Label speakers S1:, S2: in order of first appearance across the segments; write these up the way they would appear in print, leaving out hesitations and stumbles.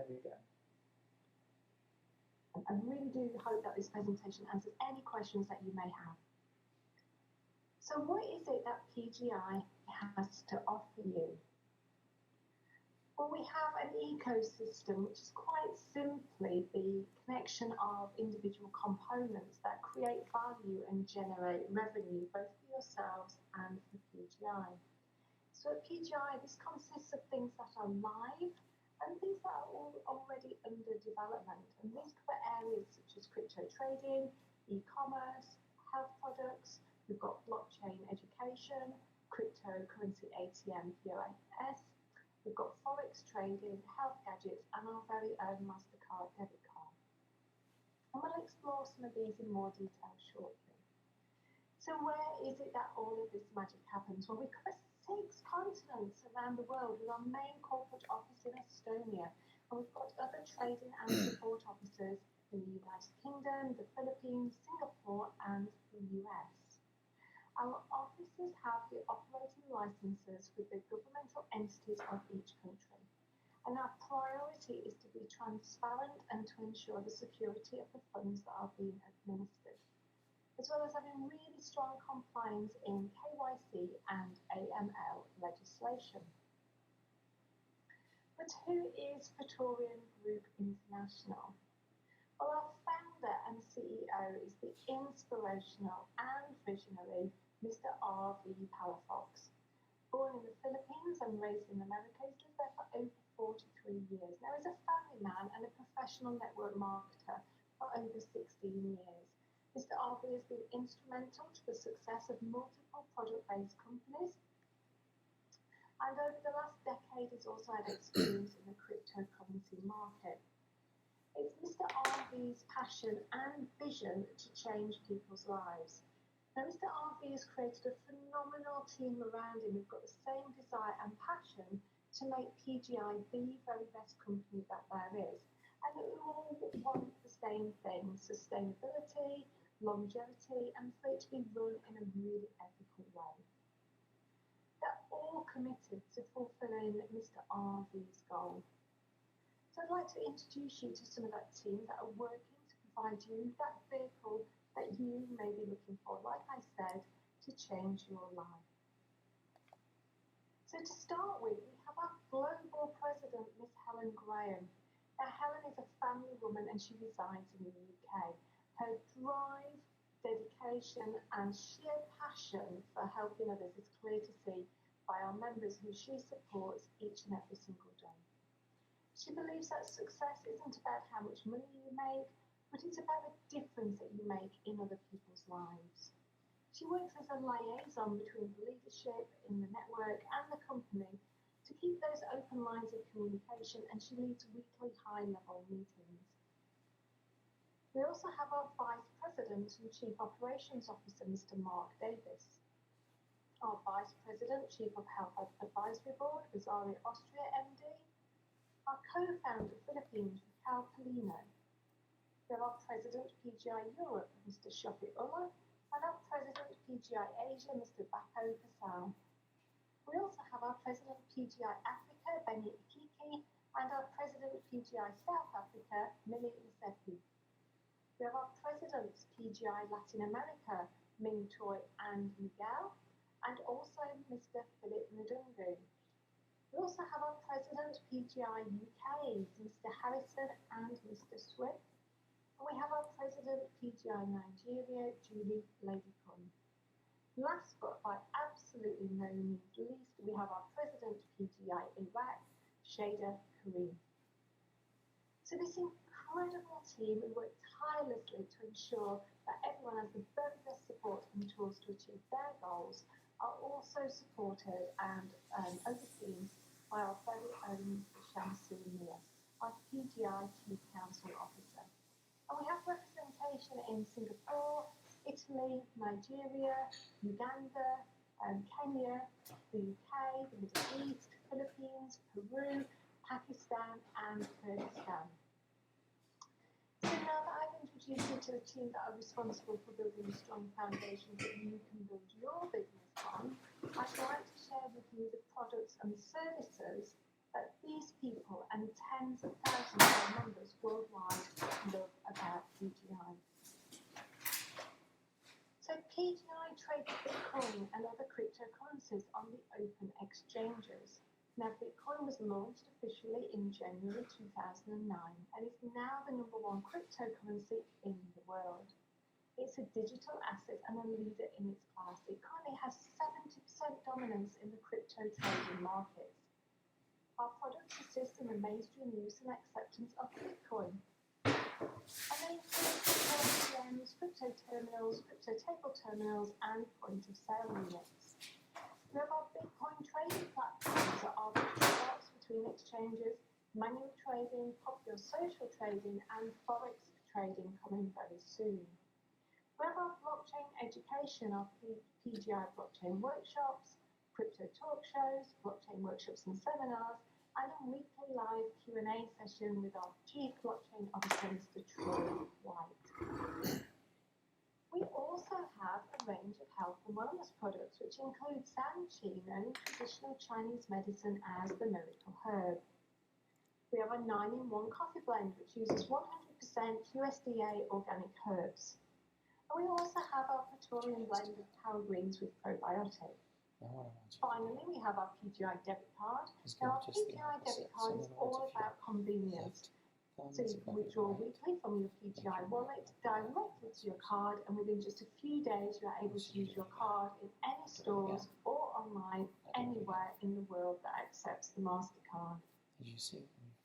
S1: you go.
S2: I really do hope that this presentation answers any questions that you may have. So what is it that PGI has to offer you? Well, we have an ecosystem which is quite simply the connection of individual components that create value and generate revenue both for yourselves and for PGI. So at PGI, this consists of things that are live and things that are already under development. And these cover areas such as crypto trading, e-commerce, health products. We've got blockchain education, cryptocurrency ATM POS. We've got forex trading, health gadgets, and our very own MasterCard debit card. And we'll explore some of these in more detail shortly. So where is it that all of this magic happens? Well, we cover 6 continents around the world with our main corporate office in Estonia. And we've got other trading and support offices in the United Kingdom, the Philippines, Singapore, and the US. Our offices have the operating licenses with the governmental entities of each country. And our priority is to be transparent and to ensure the security of the funds that are being administered, as well as having really strong compliance in KYC and AML legislation. But who is Praetorian Group International? Well, our founder and CEO is the inspirational and visionary Mr. R.V. Palafox. Born in the Philippines and raised in America, he's lived there for over 43 years. Now, he's a family man and a professional network marketer for over 16 years. Mr. R.V. has been instrumental to the success of multiple product-based companies, and over the last decade he's also had experience in the cryptocurrency market. It's Mr. R.V.'s passion and vision to change people's lives. Now, Mr. R.V. has created a phenomenal team around him who've got the same desire and passion to make PGI the very best company that there is, and who all want the same things: sustainability, longevity, and for it to be run in a really ethical way. They're all committed to fulfilling Mr. R.V.'s goal. So I'd like to introduce you to some of that team that are working to provide you that vehicle that you may be looking for, like I said, to change your life. So to start with, we have our global president, Miss Helen Graham. Now, Helen is a family woman and she resides in the UK. Her drive, dedication, and sheer passion for helping others is clear to see by our members who she supports each and every single day. She believes that success isn't about how much money you make, but it's about the difference that you make in other people's lives. She works as a liaison between the leadership in the network and the company to keep those open lines of communication, and she leads weekly high-level meetings. We also have our Vice President and Chief Operations Officer, Mr. Mark Davis. Our Vice President, Chief of Health Advisory Board, Rosario Austria MD. Our co-founder, Philippines, Raquel Polino. We have our President, PGI Europe, Mr. Shofi Ullah, and our President, PGI Asia, Mr. Bako Pasal. We also have our President, PGI Africa, Benny Ikiki, and our President, PGI South Africa, Millie Musefi. We have our Presidents, PGI Latin America, Ming Choi and Miguel, and also Mr. Philip Ndungu. We also have our President, PGI UK, Mr. Harrison and Mr. Swift. And we have our President, PGI Nigeria, Julie Ladycon. Last but by absolutely no means least, we have our President, PGI Iraq, Shada Kareem. So this incredible team who work tirelessly to ensure that everyone has the very best support and tools to achieve their goals are also supported and overseen by our very own Shamsu Mia, our PGI Chief Counsel Officer. And we have representation in Singapore, Italy, Nigeria, Uganda, Kenya, the UK, the Middle East, Philippines, Peru, Pakistan, and Kyrgyzstan. So now that I've introduced you to the team that are responsible for building the strong foundations that you can build your business on, I'd like to share with you the products and services that these people and tens of thousands of members worldwide love about PGI. So PGI trades Bitcoin and other cryptocurrencies on the open exchanges. Now, Bitcoin was launched officially in January 2009 and is now the #1 cryptocurrency in the world. It's a digital asset and a leader in its class. It currently has 70% dominance in the crypto trading market. Our products assist in the mainstream use and acceptance of Bitcoin. And they include crypto ATMs, crypto terminals, crypto table terminals, and point-of-sale units. We have our Bitcoin trading platforms that are the trade-offs between exchanges, manual trading, popular social trading, and forex trading coming very soon. We have our blockchain education, our PGI blockchain workshops, crypto talk shows, blockchain workshops and seminars, and a weekly live Q&A session with our Chief Blockchain Officer, Mr. Troy White. We also have a range of health and wellness products, which include Sanqi, known in traditional Chinese medicine as the miracle herb. We have a 9-in-1 coffee blend, which uses 100% USDA organic herbs. And we also have our Praetorian blend of power greens with probiotic. Finally, we have our PGI debit card. Now, our PGI debit card is all about convenience. So you can withdraw weekly from your PGI wallet directly to your card, and within just a few days, you're able to use your card in any stores or online anywhere in the world that accepts the MasterCard.
S1: Did you see?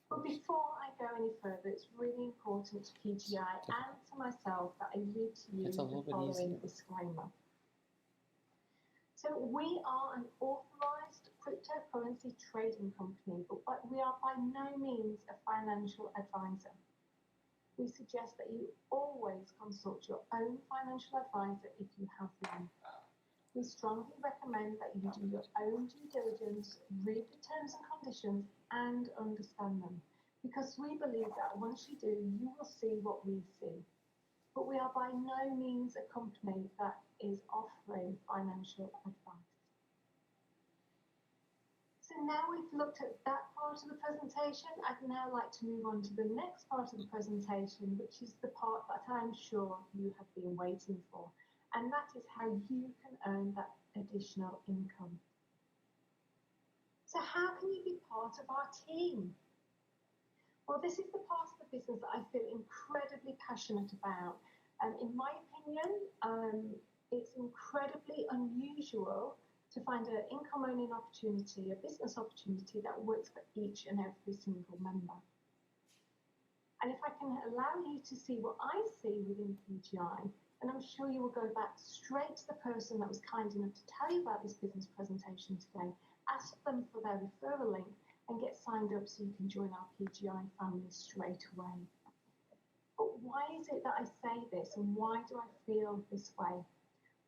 S2: But before I go any further, it's really important to PGI and to myself that I read to you the following disclaimer. So we are an authorized cryptocurrency trading company, but we are by no means a financial advisor. We suggest that you always consult your own financial advisor if you have one. We strongly recommend that you do your own due diligence, read the terms and conditions, and understand them, because we believe that once you do, you will see what we see. But we are by no means a company that is offering financial advice. So now we've looked at that part of the presentation, I'd now like to move on to the next part of the presentation, which is the part that I'm sure you have been waiting for. And that is how you can earn that additional income. So how can you be part of our team? Well, this is the part of the business that I feel incredibly passionate about. In my opinion, it's incredibly unusual to find an income earning opportunity, a business opportunity that works for each and every single member. And if I can allow you to see what I see within PGI, and I'm sure you will go back straight to the person that was kind enough to tell you about this business presentation today, ask them for their referral link, and get signed up so you can join our PGI family straight away. But why is it that I say this, and why do I feel this way?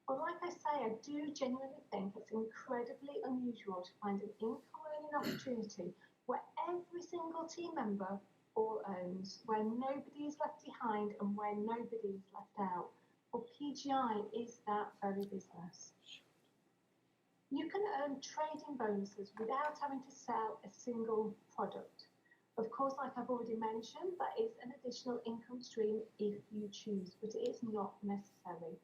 S2: Well, like I say, I do genuinely think it's incredibly unusual to find an income earning opportunity where every single team member all owns, where nobody is left behind and where nobody is left out. Well, PGI is that very business. You can earn trading bonuses without having to sell a single product. Of course, like I've already mentioned, that is an additional income stream if you choose, but it is not necessary.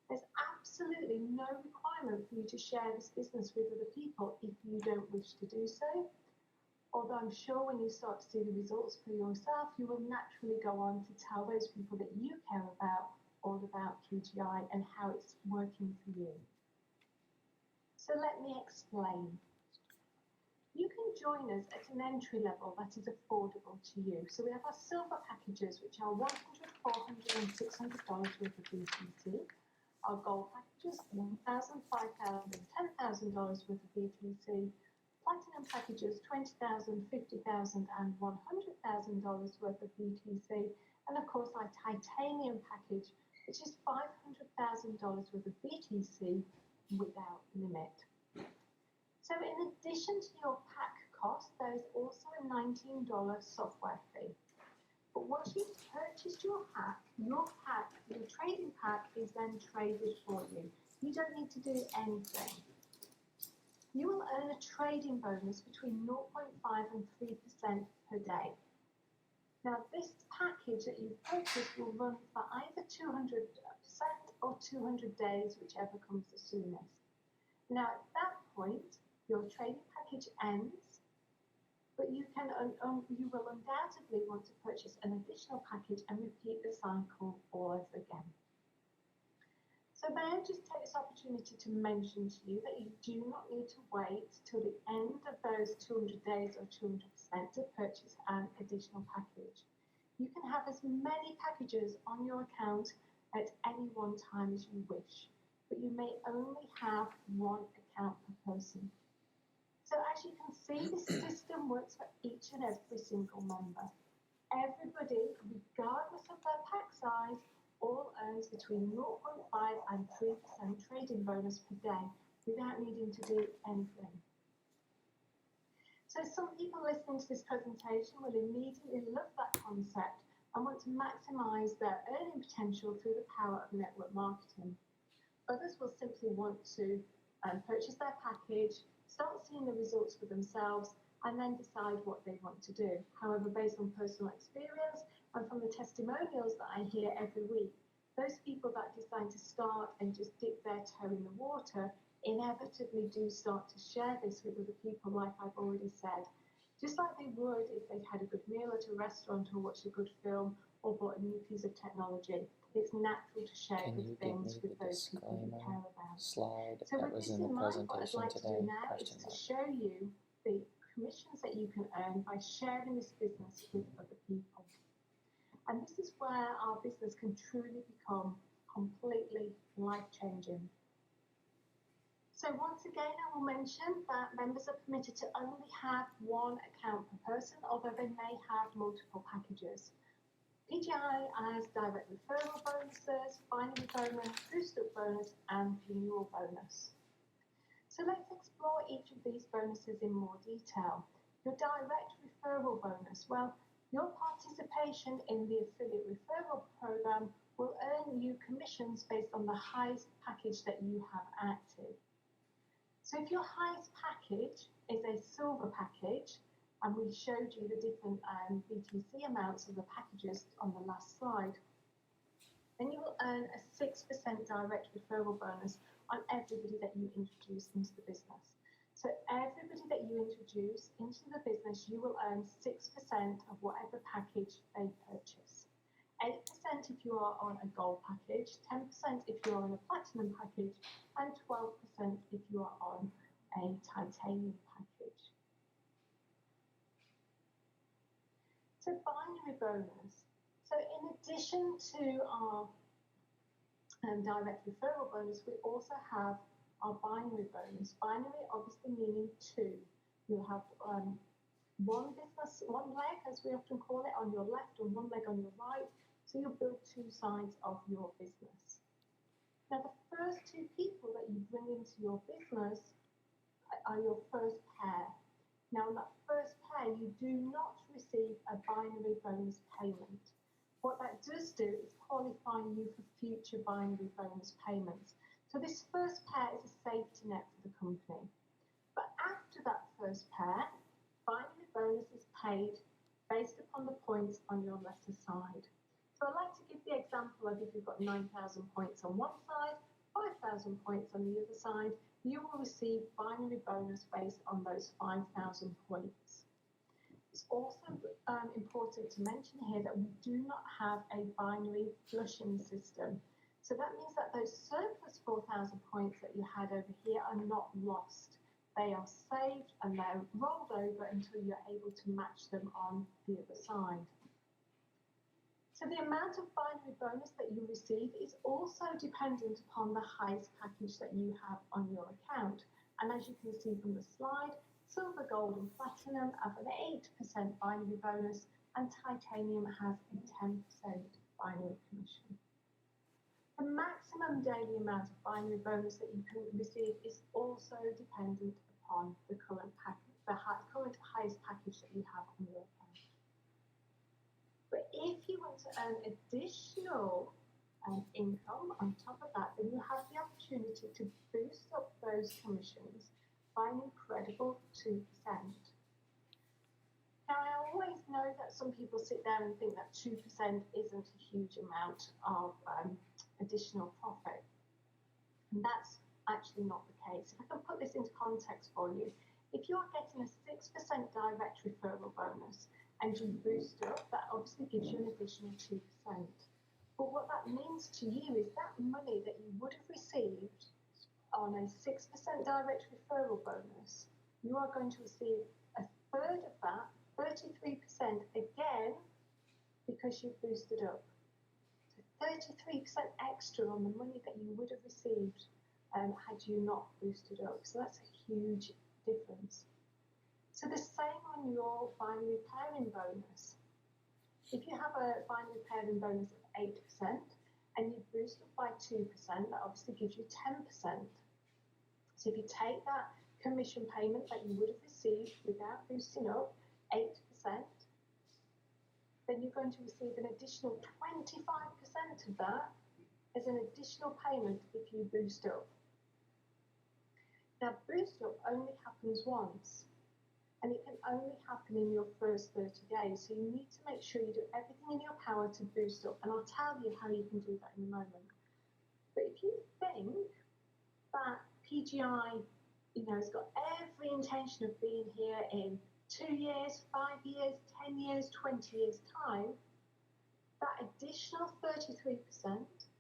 S2: There's absolutely no requirement for you to share this business with other people if you don't wish to do so. Although I'm sure when you start to see the results for yourself, you will naturally go on to tell those people that you care about all about PGI and how it's working for you. So let me explain. You can join us at an entry level that is affordable to you. So we have our silver packages, which are $100, $400, and $600 worth of BTC. Our gold packages, $1,000, $5,000, and $10,000 worth of BTC. Platinum packages, $20,000, $50,000, and $100,000 worth of BTC. And of course, our titanium package, which is $500,000 worth of BTC without limit. So in addition to your pack cost, there is also a $19 software fee. But once you've purchased your trading pack is then traded for you. You don't need to do anything. you will earn a trading bonus between 0.5 and 3% per day. Now, this package that you've purchased will run for either 200% or 200 days, whichever comes the soonest. Now, at that point, your trading package ends, but you will undoubtedly want to purchase an additional package and repeat the cycle all over again. So may I just take this opportunity to mention to you that you do not need to wait till the end of those 200 days or 200% to purchase an additional package. You can have as many packages on your account at any one time as you wish, but you may only have one account per person. So as you can see, this system works for each and every single member. Everybody, regardless of their pack size, all earns between 0.5 and 3% trading bonus per day without needing to do anything. So some people listening to this presentation will immediately love that concept and want to maximise their earning potential through the power of network marketing. Others will simply want to purchase their package, start seeing the results for themselves, and then decide what they want to do. However, based on personal experience and from the testimonials that I hear every week, those people that decide to start and just dip their toe in the water inevitably do start to share this with other people, like I've already said. Just like they would if they had a good meal at a restaurant or watched a good film or bought a new piece of technology. It's natural to share good things with those people you care about.
S1: Slide
S2: so
S1: that
S2: with
S1: was
S2: this
S1: in the
S2: in mind, what I'd
S1: presentation
S2: like
S1: today?
S2: to do now is to show you the commissions that you can earn by sharing this business with other people. And this is where our business can truly become completely life-changing. So once again, I will mention that members are permitted to only have one account per person, although they may have multiple packages. PGI has direct referral bonuses, binary bonus, boost-up bonus, and renewal bonus. So let's explore each of these bonuses in more detail. Your direct referral bonus, well, your participation in the affiliate referral program will earn you commissions based on the highest package that you have active. So if your highest package is a silver package, and we showed you the different BTC amounts of the packages on the last slide, then you will earn a 6% direct referral bonus on everybody that you introduce into the business. So everybody that you introduce into the business, you will earn 6% of whatever package they purchase. 8% if you are on a gold package, 10% if you are on a platinum package, and 12% if you are on a titanium package. So binary bonus. So in addition to our direct referral bonus, we also have our binary bonus. Binary obviously meaning two. You'll have one leg, as we often call it, on your left and one leg on your right. So you'll build two sides of your business. Now, the first two people that you bring into your business are your first pair. Now, in that first pair, you do not receive a binary bonus payment. What that does do is qualify you for future binary bonus payments. So this first pair is a safety net for the company. But after that first pair, binary bonus is paid based upon the points on your letter side. So I'd like to give the example of if you've got 9,000 points on one side, 5,000 points on the other side, you will receive binary bonus based on those 5,000 points. It's also important to mention here that we do not have a binary flushing system. So that means that those surplus 4,000 points that you had over here are not lost. They are saved and they're rolled over until you're able to match them on the other side. So the amount of binary bonus that you receive is also dependent upon the highest package that you have on your account. And as you can see from the slide, silver, gold and platinum have an 8% binary bonus and titanium has a 10% binary commission. The maximum daily amount of binary bonus that you can receive is also dependent upon the current package, the current highest package that you have on your account. But if you want to earn additional income on top of that, then you have the opportunity to boost up those commissions by an incredible 2%. Now, I always know that some people sit there and think that 2% isn't a huge amount of additional profit. And that's actually not the case. If I can put this into context for you, if you are getting a 6% direct referral bonus and you boost up, that obviously gives you an additional 2%. But what that means to you is that money that you would have received on a 6% direct referral bonus, you are going to receive a third of that, 33% again, because you've boosted up. So 33% extra on the money that you would have received had you not boosted up. So that's a huge difference. So the same on your binary pairing bonus. If you have a binary pairing bonus of 8% and you boost up by 2%, that obviously gives you 10%. So if you take that commission payment that you would have received without boosting up, 8%, then you're going to receive an additional 25% of that as an additional payment if you boost up. Now, boost up only happens once, and it can only happen in your first 30 days. So you need to make sure you do everything in your power to boost up, and I'll tell you how you can do that in a moment. But if you think that PGI, has got every intention of being here in 2 years, 5 years, 10 years, 20 years' time, that additional 33%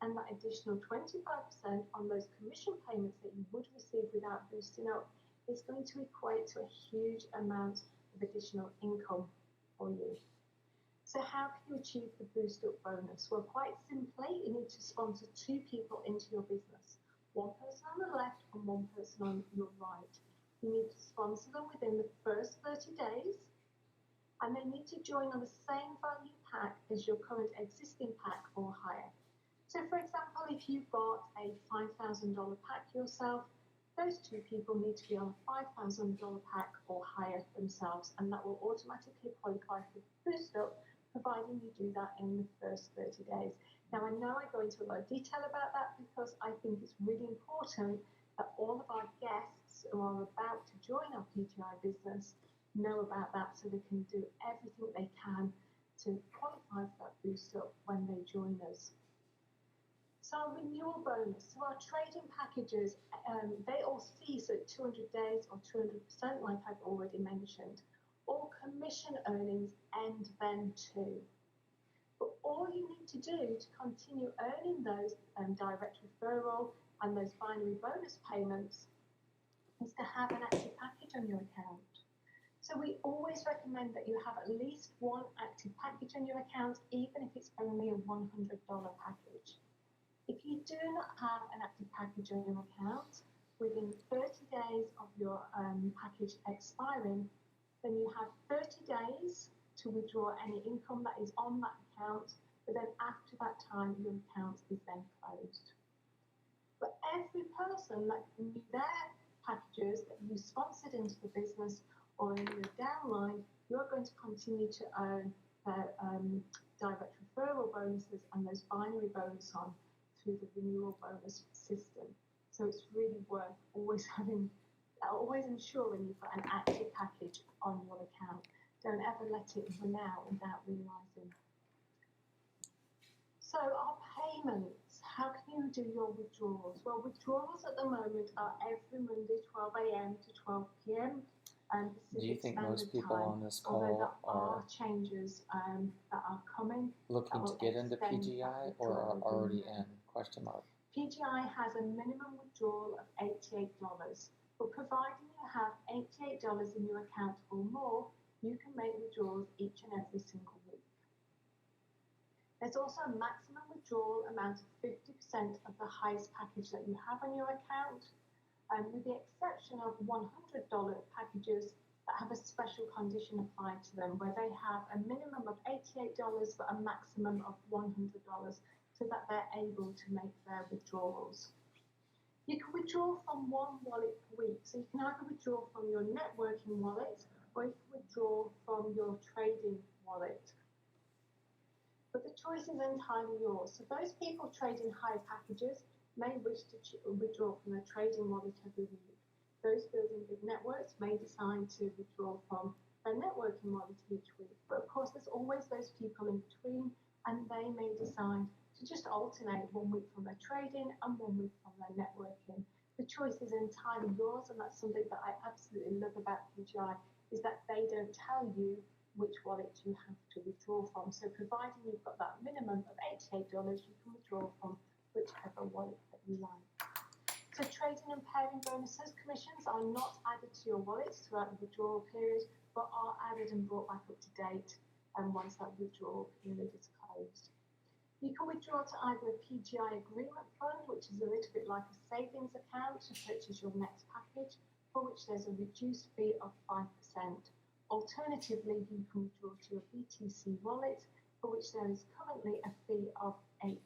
S2: and that additional 25% on those commission payments that you would receive without boosting up is going to equate to a huge amount of additional income for you. So how can you achieve the boost up bonus? Well, quite simply, you need to sponsor 2 people into your business. 1 person on the left and 1 person on your right. You need to sponsor them within the first 30 days, and they need to join on the same value pack as your current existing pack or higher. So for example, if you've got a $5,000 pack yourself, those 2 people need to be on a $5,000 pack or higher themselves, and that will automatically qualify for boost up, providing you do that in the first 30 days. Now, I know I go into a lot of detail about that because I think it's really important that all of our guests who are about to join our PGI business know about that so they can do everything they can to qualify for that boost up when they join us. So our renewal bonus, so our trading packages, they all cease at 200 days or 200%, like I've already mentioned. All commission earnings end then too. But all you need to do to continue earning those direct referral and those binary bonus payments is to have an active package on your account. So we always recommend that you have at least 1 active package on your account, even if it's only a $100 package. If you do not have an active package on your account within 30 days of your package expiring, then you have 30 days to withdraw any income that is on that account, but then after that time, your account is then closed. But every person that knew their packages that you sponsored into the business or in your downline, you're going to continue to earn direct referral bonuses and those binary bonus on through the renewal bonus system. So it's really worth always ensuring you've got an active package on your account. Don't ever let it run out without realising. So our payments, how can you do your withdrawals? Well, withdrawals at the moment are every Monday, 12 a.m. to 12 p.m.
S1: Do you think most people on this
S2: although
S1: call
S2: there
S1: are
S2: changes that are coming
S1: looking to get into PGI or are already in?
S2: PGI has a minimum withdrawal of $88, but providing you have $88 in your account or more, you can make withdrawals each and every single week. There's also a maximum withdrawal amount of 50% of the highest package that you have on your account, with the exception of $100 packages that have a special condition applied to them, where they have a minimum of $88 but a maximum of $100, so that they're able to make their withdrawals. You can withdraw from 1 wallet per week, so you can either withdraw from your networking wallet or you can withdraw from your trading wallet. But the choice is entirely yours. So those people trading high packages may wish to withdraw from their trading wallet every week. Those those building big networks may decide to withdraw from their networking wallet each week. But of course, there's always those people in between, and they may decide to just alternate 1 week from their trading and 1 week from their networking. The choice is entirely yours, and that's something that I absolutely love about PGI, is that they don't tell you which wallet you have to withdraw from. So providing you've got that minimum of $88, you can withdraw from whichever wallet that you like. So trading and pairing bonuses, commissions are not added to your wallets throughout the withdrawal period, but are added and brought back up to date once that withdrawal period is closed. You can withdraw to either a PGI agreement fund, which is a little bit like a savings account to purchase your next package, for which there's a reduced fee of 5%. Alternatively, you can withdraw to your BTC wallet, for which there is currently a fee of 8%.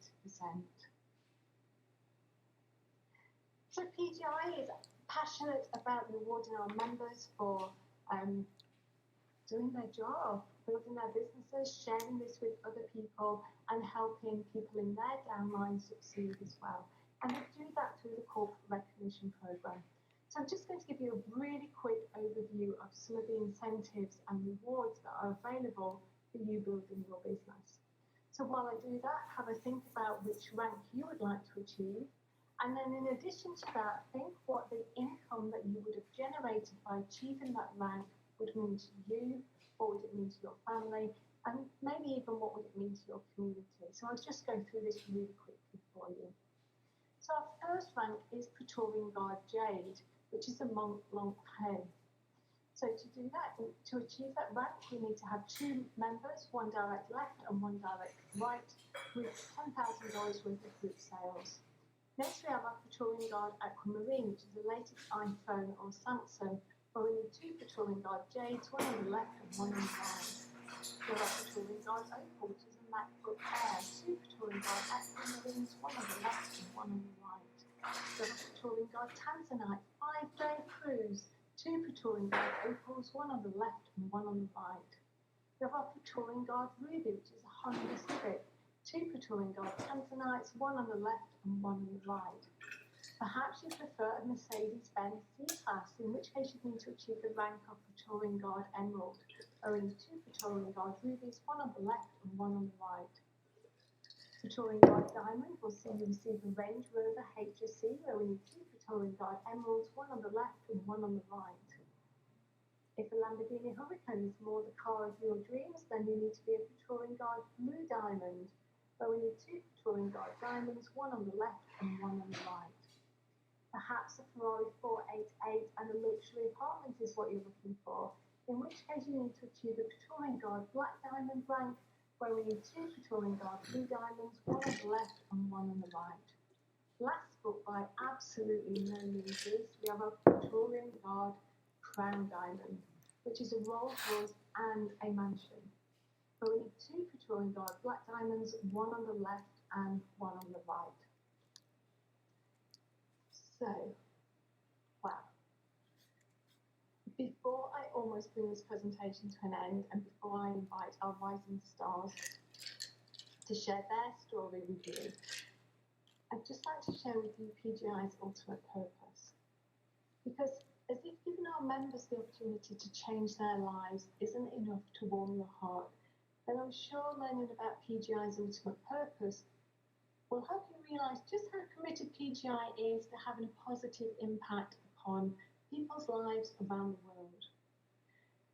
S2: So PGI is passionate about rewarding our members for doing their job, building their businesses, sharing this with other people, and helping people in their downline succeed as well. And we do that through the Corporate Recognition Programme. So I'm just going to give you a really quick overview of some of the incentives and rewards that are available for you building your business. So while I do that, have a think about which rank you would like to achieve. And then in addition to that, think what the income that you would have generated by achieving that rank would mean to you, what would it mean to your family, and maybe even what would it mean to your community. So I'll just go through this really quickly for you. So our first rank is Praetorian Guard Jade, which is a month-long pay. So to do that, to achieve that rank, we need to have 2 members, one direct left and one direct right, with $10,000 worth of group sales. Next, we have our Praetorian Guard Aquamarine, which is the latest iPhone or Samsung, where we need 2 Praetorian Guard Jades, one on the left and one on the right. We have our Praetorian Guard Opal, which is a MacBook Air, 2 Praetorian Guard Aquamarines, one on the left and one on the right. We have a Praetorian Guard Tanzanite 5-day cruise, 2 Praetorian Guard Opals, one on the left and one on the right. We have our Praetorian Guard Ruby, which is a Honda Civic, 2 Praetorian Guard Tanzanites, one on the left and one on the right. Perhaps you prefer a Mercedes-Benz C-Class, in which case you need to achieve the rank of Praetorian Guard Emerald, owing 2 Praetorian Guard Rubies, one on the left and one on the right. Praetorian Guard Diamond will see you receive a Range Rover HSC, where we need 2 Praetorian Guard Emeralds, one on the left and one on the right. If a Lamborghini Huracan is more the car of your dreams, then you need to be a Praetorian Guard Blue Diamond, where we need 2 Praetorian Guard Diamonds, one on the left and one on the right. Perhaps a Ferrari 488 and a luxury apartment is what you're looking for, in which case you need to achieve a Praetorian Guard Black Diamond rank, where we need 2 Praetorian Guard Blue Diamonds, one on the left and one on the right. Last but by absolutely no means least, we have our Praetorian Guard Crown Diamond, which is a Rolls Royce and a mansion. Where we need 2 Praetorian Guard Black Diamonds, one on the left and one on the right. So, wow. Before I almost bring this presentation to an end, and before I invite our rising stars to share their story with you, I'd just like to share with you PGI's ultimate purpose. Because as if giving our members the opportunity to change their lives isn't enough to warm your heart, then I'm sure learning about PGI's ultimate purpose will help you realise just how committed PGI is to having a positive impact upon people's lives around the world.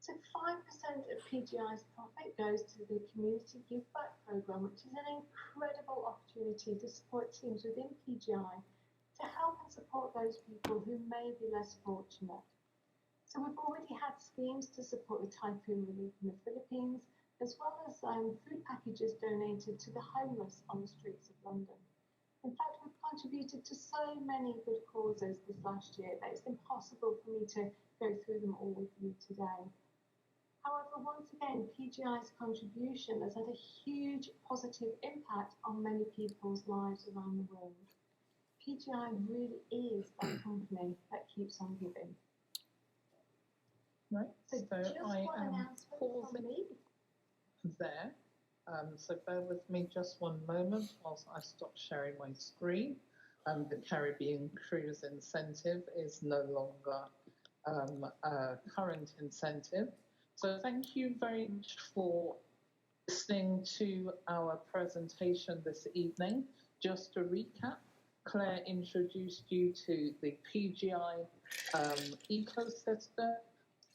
S2: So 5% of PGI's profit goes to the Community Give Back programme, which is an incredible opportunity to support teams within PGI to help and support those people who may be less fortunate. So we've already had schemes to support the typhoon relief in the Philippines, as well as food packages donated to the homeless on the streets of London. In fact, we've contributed to so many good causes this last year that it's impossible for me to go through them all with you today. However, once again, PGI's contribution has had a huge positive impact on many people's lives around the world. PGI really is that company that keeps on giving.
S3: Right, so I am pausing
S2: me.
S3: there. So bear with me just one moment whilst I stop sharing my screen. The Caribbean Cruise incentive is no longer current incentive. So thank you very much for listening to our presentation this evening. Just to recap, Claire introduced you to the PGI ecosystem.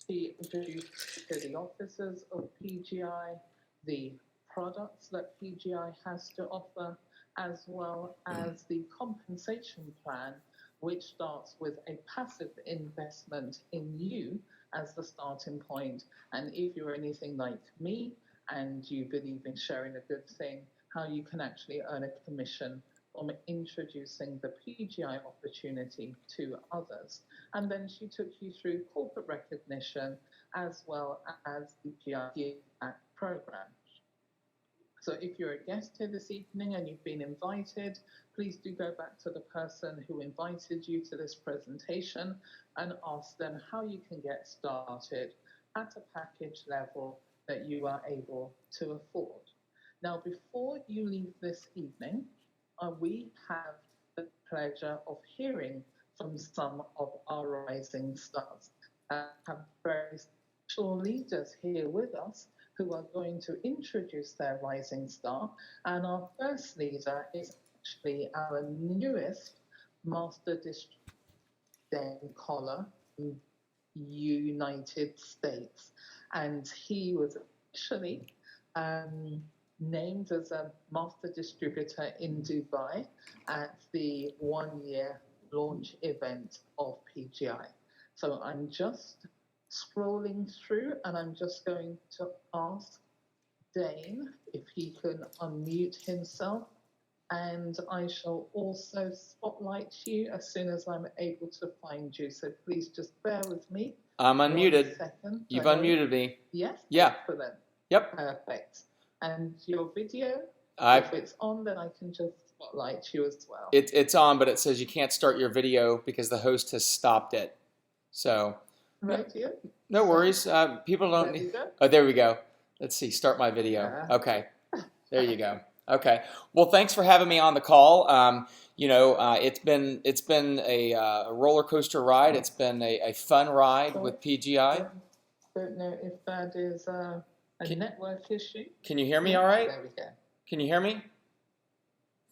S3: She introduced you to the officers of PGI, the products that PGI has to offer, as well as the compensation plan, which starts with a passive investment in you as the starting point. And if you're anything like me and you believe in sharing a good thing, how you can actually earn a commission from introducing the PGI opportunity to others. And then she took you through corporate recognition as well as the PGI Give Back program. So if you're a guest here this evening and you've been invited, please do go back to the person who invited you to this presentation and ask them how you can get started at a package level that you are able to afford. Now, before you leave this evening, we have the pleasure of hearing from some of our rising stars. Have very special leaders here with us who are going to introduce their rising star. And our first leader is actually our newest Master District Dane Collar in United States. And he was actually named as a master distributor in Dubai at the one-year launch event of PGI. So I'm just scrolling through and I'm just going to ask Dane if he can unmute himself, and I shall also spotlight you as soon as I'm able to find you. So please just bear with me.
S1: I'm unmuted.
S3: 1 second.
S1: You've unmuted me.
S3: Yes?
S1: Yeah.
S3: Excellent.
S1: Yep.
S3: Perfect. And your video,
S1: I've,
S3: if it's on, then I can just spotlight you as well.
S1: it's on, but it says you can't start your video because the host has stopped it. So
S3: Right here.
S1: no worries. People don't
S3: There we
S1: need.
S3: go.
S1: Oh, there we go. Let's see. Start my video.
S3: Yeah.
S1: Okay. There you go. Okay. Well, thanks for having me on the call. It's been a roller coaster ride. It's been a fun ride with PGI.
S3: Don't know if that is a network issue.
S1: Can you hear me all right?
S3: There we go.
S1: Can you hear me?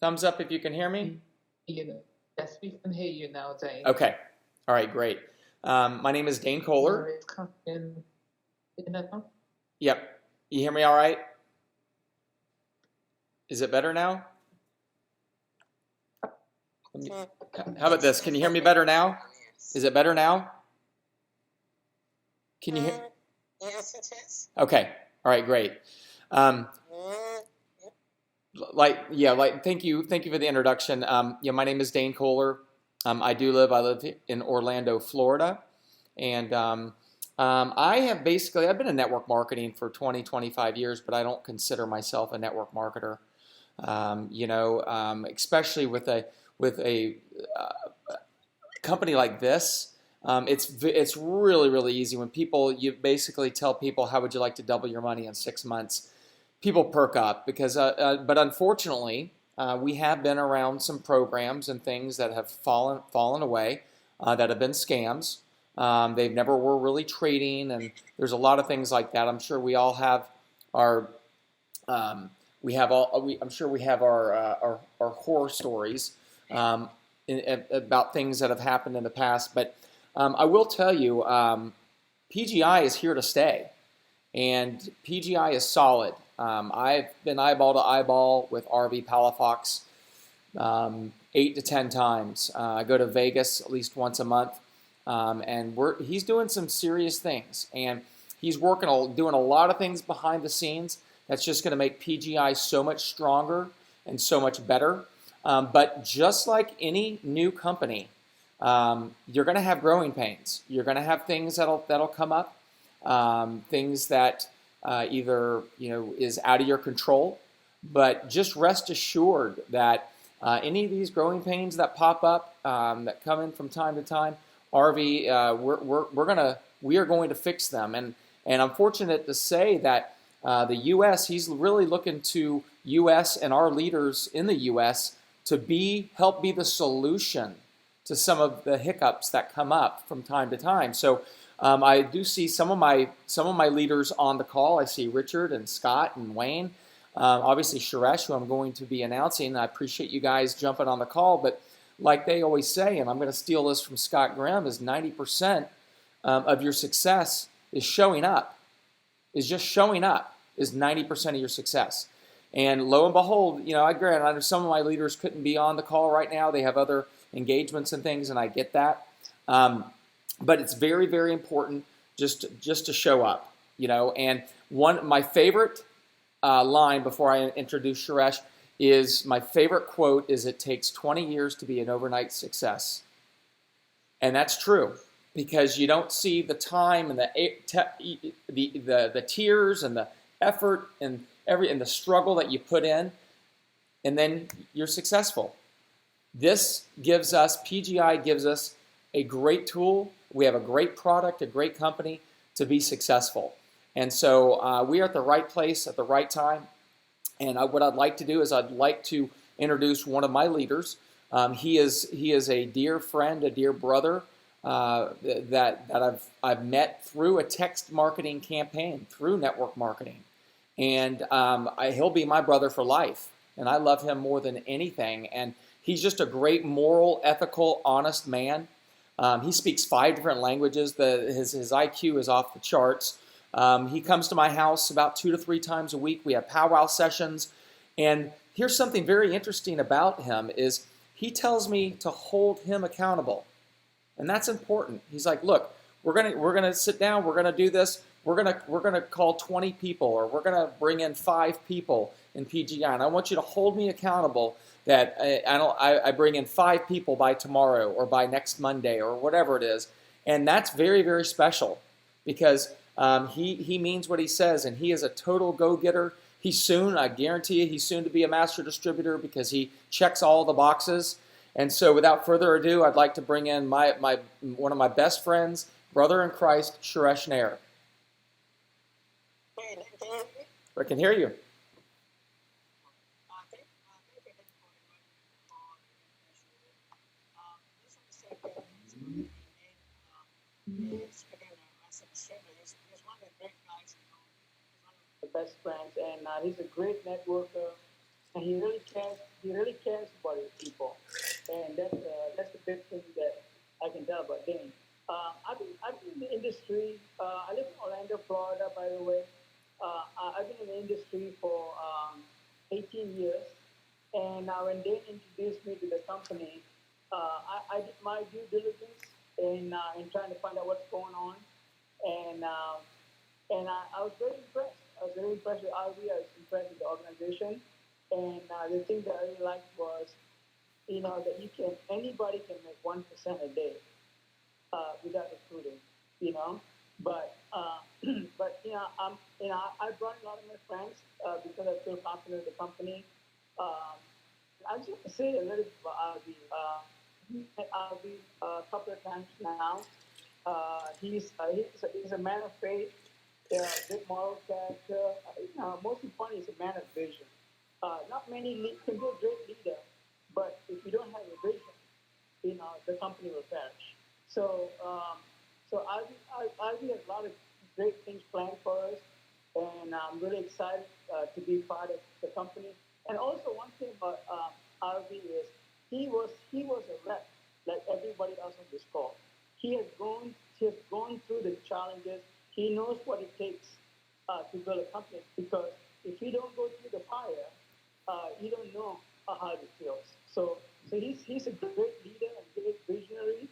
S1: Thumbs up if you can hear me.
S3: Yes, we can hear you now, Dane.
S1: Okay. All right, great. My name is Dane Kohler. Yep. You hear me all right? Is it better now? How about this? Can you hear me better now? Is it better now? Can you hear?
S4: Yes, it is.
S1: Okay. All right, great. Thank you for the introduction. My name is Dane Kohler. I live in Orlando, Florida, and I've been in network marketing for 25 years, but I don't consider myself a network marketer. Especially with a company like this, it's really easy when you basically tell people, how would you like to double your money in 6 months? People perk up because, but unfortunately, we have been around some programs and things that have fallen away, that have been scams. They never were really trading, and there's a lot of things like that. I'm sure we all have our. I'm sure we have our horror stories about things that have happened in the past. But I will tell you, PGI is here to stay, and PGI is solid. I've been eyeball to eyeball with RV Palafox 8 to 10 times. I go to Vegas at least once a month, and he's doing some serious things, and he's doing a lot of things behind the scenes. That's just going to make PGI so much stronger and so much better. But just like any new company, you're going to have growing pains. You're going to have things that'll come up, things that either is out of your control. But just rest assured that any of these growing pains that pop up, that come in from time to time, RV, we are going to fix them. And I'm fortunate to say that. The U.S., he's really looking to U.S. and our leaders in the U.S. to help be the solution to some of the hiccups that come up from time to time. So I do see some of my leaders on the call. I see Richard and Scott and Wayne. Obviously Suresh, who I'm going to be announcing. I appreciate you guys jumping on the call, but like they always say, and I'm going to steal this from Scott Grimm, is 90% of your success is showing up. Is just showing up is 90% of your success. And lo and behold, I grant I know some of my leaders couldn't be on the call right now. They have other engagements and things, and I get that. But it's very, very important just to show up, And my favorite line before I introduce Suresh is my favorite quote is, "It takes 20 years to be an overnight success." And that's true, because you don't see the time and the tears and the effort and the struggle that you put in, and then you're successful. PGI gives us a great tool. We have a great product, a great company to be successful. And so we are at the right place at the right time. And what I'd like to do is I'd like to introduce one of my leaders. He is a dear friend, a dear brother that I've met through a text marketing campaign, through network marketing. And he'll be my brother for life. And I love him more than anything. And he's just a great moral, ethical, honest man. He speaks 5 different languages. His IQ is off the charts. He comes to my house about 2 to 3 times a week. We have powwow sessions. And here's something very interesting about him is he tells me to hold him accountable. And that's important. He's like, look, we're gonna sit down, we're gonna do this, we're gonna call 20 people, or we're gonna bring in 5 people in PGI, and I want you to hold me accountable that I bring in 5 people by tomorrow or by next Monday or whatever it is. And that's very, very special, because he means what he says, and he is a total go-getter. I guarantee you, he's soon to be a master distributor, because he checks all the boxes. And so without further ado, I'd like to bring in one of my best friends, brother in Christ, Suresh Nair. I can hear you.
S4: The best friends, and he's a great networker, and he really cares about his people, and that's the big thing that I can tell about Dane. I've been in the industry. I live in Orlando, Florida, by the way. I've been in the industry for 18 years, and when Dane introduced me to the company, I did my due diligence in trying to find out what's going on, and I was very impressed. I was very impressed with RV. I was impressed with the organization, and the thing that I really liked was, that anybody can make 1% a day without recruiting, But I brought a lot of my friends because I feel confident in the company. I just want to say a little bit about RV. Met RV a couple of times now. He's a man of faith. Good moral character. Most important, he's a man of vision. Not many can be a great leader, but if you don't have a vision, the company will perish. So Ivy has a lot of great things planned for us, and I'm really excited to be part of the company. And also, one thing about Ivy is he was a rep like everybody else on this call. He has gone through the challenges. He knows what it takes to build a company, because if you don't go through the fire, you don't know how it feels. So he's a great leader, a great visionary,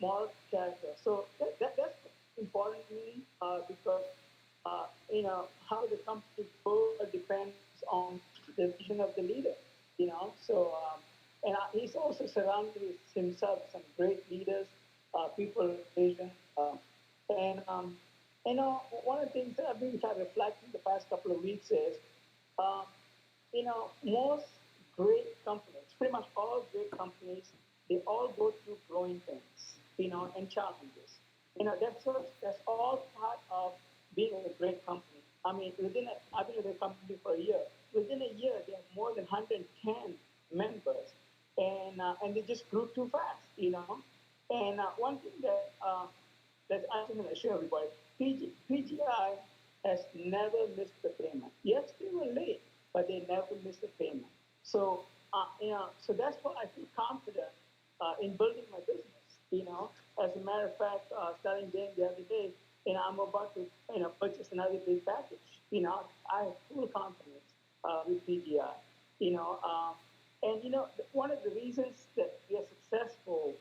S4: moral character. So that's important to me, because how the company goes depends on the vision of the leader. So he's also surrounded himself with some great leaders, people with vision, one of the things that I've been trying to reflect in the past couple of weeks is, most great companies, pretty much all great companies, they all go through growing pains, and challenges. That's all part of being a great company. I mean, I've been with the company for a year. Within a year, there are more than 110 members, and they just grew too fast, you know. And one thing that I'm going to show everybody, PGI has never missed the payment. Yes, they were late, but they never missed the payment. So, so that's why I feel confident in building my business. You know, as a matter of fact, starting Jane the other day, I'm about to, purchase another big package. I have full confidence with PGI. You know, and one of the reasons that we are successful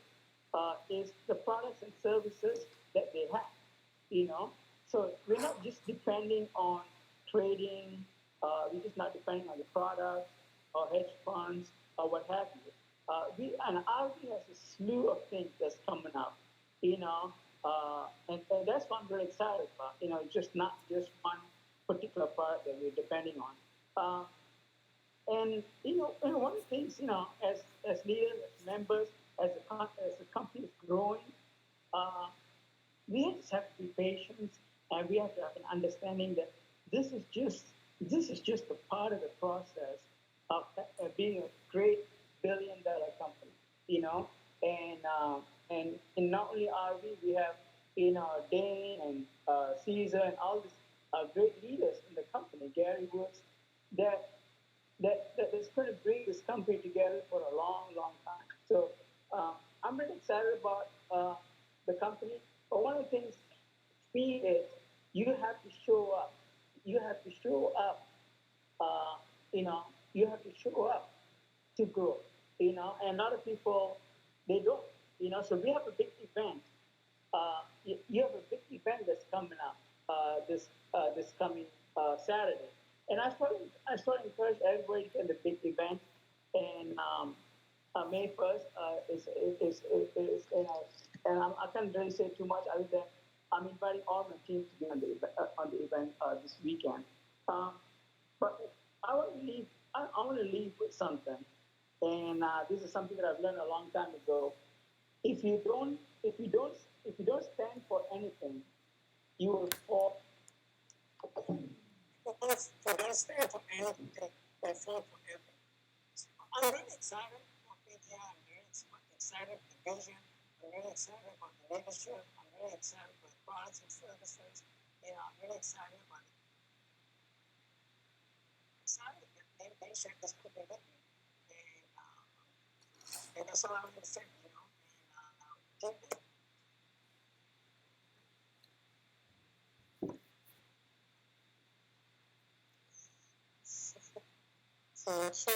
S4: is the products and services that they have. You know, so we're not just depending on trading. We're just not depending on the products or hedge funds or what have you. And RV has a slew of things that's coming up. You know, and that's what I'm really excited about. Just not just one particular product that we're depending on. And one of the things, as leaders, as members, as the company is growing, uh, we just have to be patient, and we have to have an understanding that this is just a part of the process of being a great billion-dollar company. You know, and and not only are we have Dane and Caesar and all these great leaders in the company, Gary Woods, that that is going to bring this company together for a long, long time. So I'm really excited about the company. But one of the things for me is you have to show up. You have to show up. Uh, you know, you have to show up to grow. And a lot of people they don't. So we have a big event. You have a big event that's coming up this coming Saturday. And I sort of encourage everybody to get the big event. And May 1st and I can't really say too much other than I'm inviting all my team to be on the event this weekend. Um, but I want to leave. I want to leave with something, and this is something that I've learned a long time ago. If you don't, if you don't, if you don't stand for anything, you will fall. If you don't stand for anything, you'll fall for everything. I'm really excited about PGI. I'm really excited about the vision. I'm really excited about the leadership. I'm really excited about the products and services. I'm really excited about it. Excited that they shared this with me. And that's all I'm going to say, And so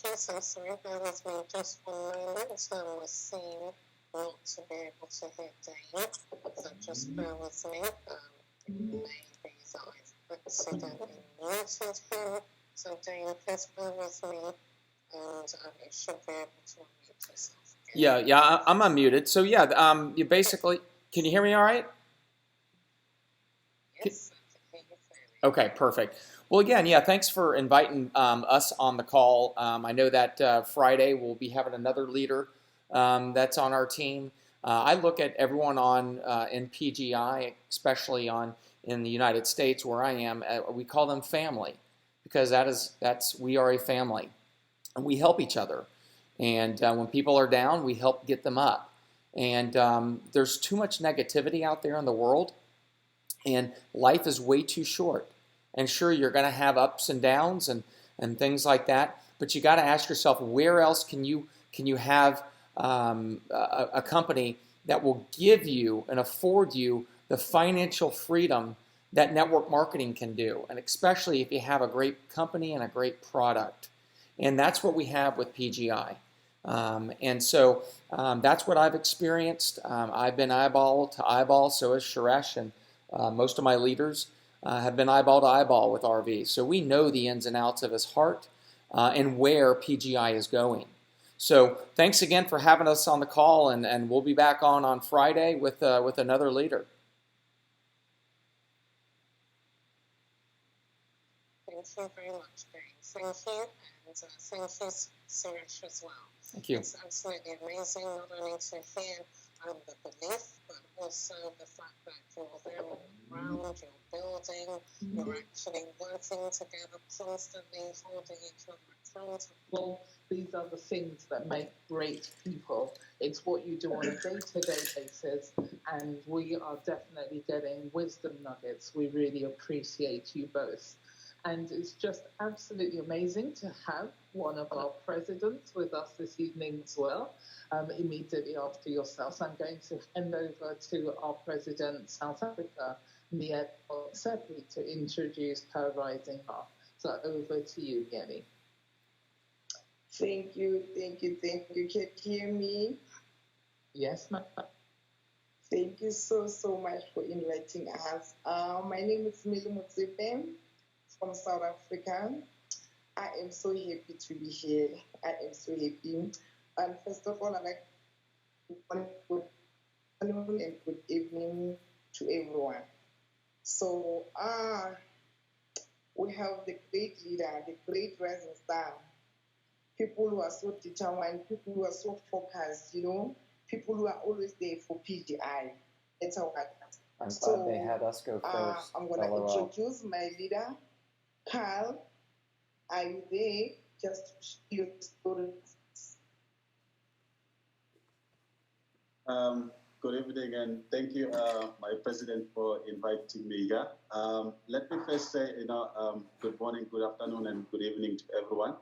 S4: here's some cerebral with me just for a moment. So I'm seeing not to be able to hit Dane. So just bear with me. Maybe that I've accidentally muted him. So Dane, please bear with me. And you should be able to unmute yourself.
S1: Yeah, I'm unmuted. So yeah, you basically, can you hear me all right?
S4: Yes.
S1: Okay, perfect. Well, again, yeah, thanks for inviting us on the call. I know that Friday we'll be having another leader that's on our team. I look at everyone on in PGI, especially in the United States where I am. We call them family because we are a family, and we help each other. And when people are down, we help get them up. And there's too much negativity out there in the world, and life is way too short. And sure, you're going to have ups and downs and things like that, but you got to ask yourself, where else can you have a company that will give you and afford you the financial freedom that network marketing can do, and especially if you have a great company and a great product. And that's what we have with PGI. And so that's what I've experienced. I've been eyeball to eyeball, so is Suresh, and most of my leaders have been eyeball to eyeball with RV. So we know the ins and outs of his heart and where PGI is going. So thanks again for having us on the call, and we'll be back on Friday with another leader.
S4: Thank you very much, Dane. Thank you, and thank you, Suresh, as well.
S1: Thank you.
S4: It's absolutely amazing not only to hear the belief, but also the fact that you're there on the ground, you're building, you're actually working together, constantly holding each other
S3: Well, these are the things that make great people. It's what you do on a day-to-day basis, and we are definitely getting wisdom nuggets. We really appreciate you both. And it's just absolutely amazing to have one of our presidents with us this evening as well, immediately after yourself. So I'm going to hand over to our president, South Africa, Nia Seppi, to introduce her rising star. So over to you, Yemi.
S5: Thank you. Can you hear me?
S3: Yes, ma'am.
S5: Thank you so much for inviting us. My name is Mili Motsepe from South Africa. I am so happy to be here. I am so happy. And first of all, I'd like to good afternoon and good evening to everyone. So, we have the great leader, the great rising star. People who are so determined, people who are so focused, people who are always there for PGI. That's how
S1: I'm glad they had us go first.
S5: I'm going to introduce my leader, Carl. Are you there? Just to share your story.
S6: Good evening, and thank you, my president, for inviting me here. Let me first say, good morning, good afternoon, and good evening to everyone.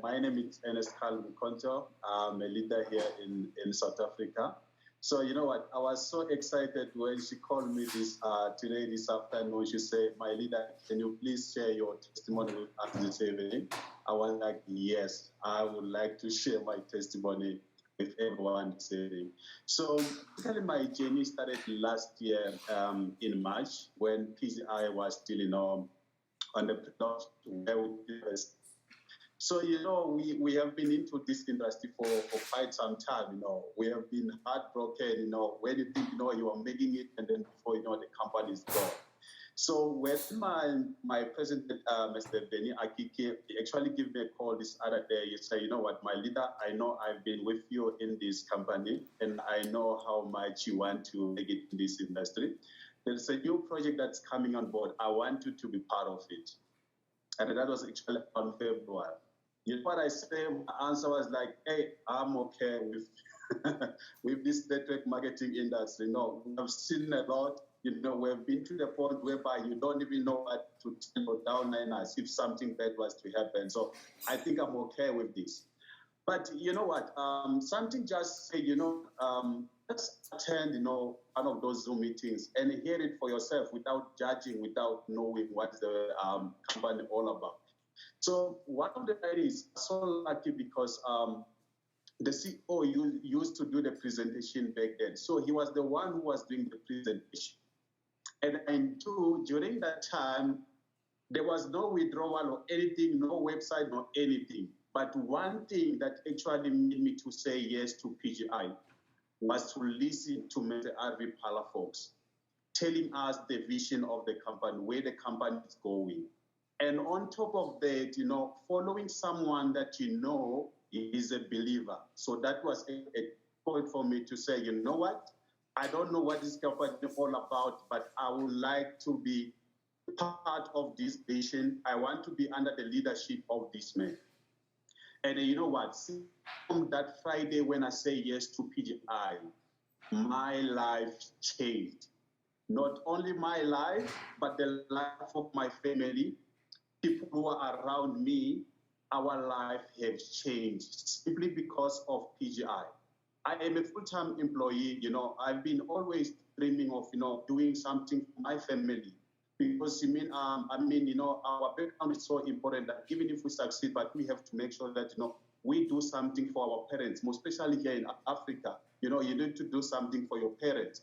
S6: My name is Ernest Carl Mukonto. I'm a leader here in South Africa. So you know what? I was so excited when she called me this afternoon. She said, "My leader, can you please share your testimony with us this evening?" I was like, "Yes, I would like to share my testimony with everyone this evening." So basically, my journey started last year in March when PGI was still, on the plot where we So, we have been into this industry for quite some time, We have been heartbroken, when you think, you are making it, and then before, the company is gone. So when my president, Mr. Benny Akiki, he actually gave me a call this other day. He said, "You know what, my leader, I know I've been with you in this company, and I know how much you want to make it in this industry. There's a new project that's coming on board. I want you to be part of it." And that was actually on February. You know what I say? My answer was like, "Hey, I'm okay with with this network marketing industry. We've seen a lot. We've been to the point whereby you don't even know what to tell your downliners if something bad was to happen. So I think I'm okay with this." But you know what? Something just said, let's attend, one of those Zoom meetings and hear it for yourself without judging, without knowing what the company all about. So one of the ladies, so lucky because the CEO used to do the presentation back then. So he was the one who was doing the presentation. And two, during that time, there was no withdrawal or anything, no website or anything. But one thing that actually made me to say yes to PGI was to listen to Mr. R.V. Palafox telling us the vision of the company, where the company is going. And on top of that, following someone that is a believer. So that was a point for me to say, you know what? I don't know what this company is all about, but I would like to be part of this vision. I want to be under the leadership of this man. And you know what? From that Friday when I say yes to PGI, my life changed. Not only my life, but the life of my family, people who are around me, our life has changed simply because of PGI. I am a full-time employee. I've been always dreaming of, doing something for my family. Because our background is so important that even if we succeed, but we have to make sure that we do something for our parents, most especially here in Africa. You need to do something for your parents.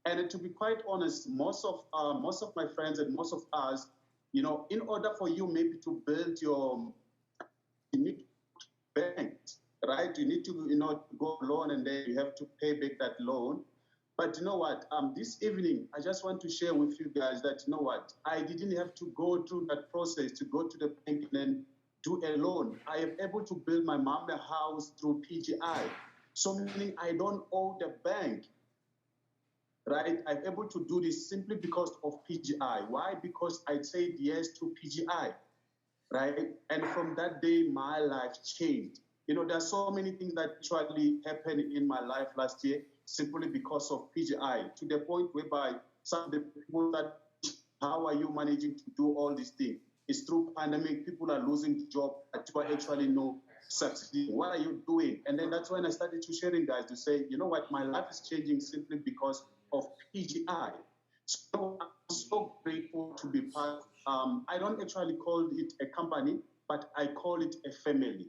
S6: And to be quite honest, most of my friends and most of us, in order for you maybe to build you need bank, right? You need to go loan and then you have to pay back that loan. But you know what? This evening, I just want to share with you guys that, I didn't have to go through that process to go to the bank and then do a loan. I am able to build my mom a house through PGI. So meaning I don't owe the bank, right? I'm able to do this simply because of PGI. Why? Because I said yes to PGI, right? And from that day, my life changed. You know, there's so many things that actually happened in my life last year simply because of PGI, to the point whereby some of the people that, how are you managing to do all these things? It's through pandemic, people are losing job, but you are actually no succeeding. What are you doing? And then that's when I started to sharing, guys, to say, you know what, my life is changing simply because of PGI. So I'm so grateful to be part. I don't actually call it a company, but I call it a family.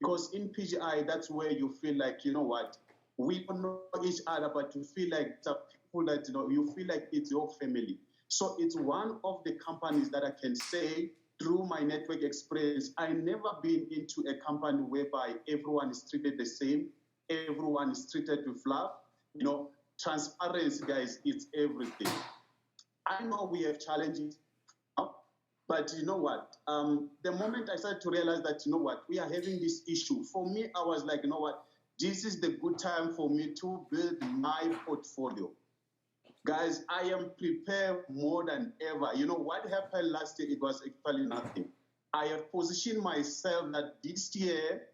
S6: Because in PGI, that's where you feel like, you know what, we don't know each other, but you feel like the people that, you know, you feel like it's your family. So it's one of the companies that I can say through my network experience, I never been into a company whereby everyone is treated the same, everyone is treated with love. You know, transparency, guys, it's everything. I know we have challenges, but you know what? The moment I started to realize that, you know what, we are having this issue, for me, I was like, you know what, this is the good time for me to build my portfolio. Guys, I am prepared more than ever. You know what happened last year? It was actually nothing. I have positioned myself that this year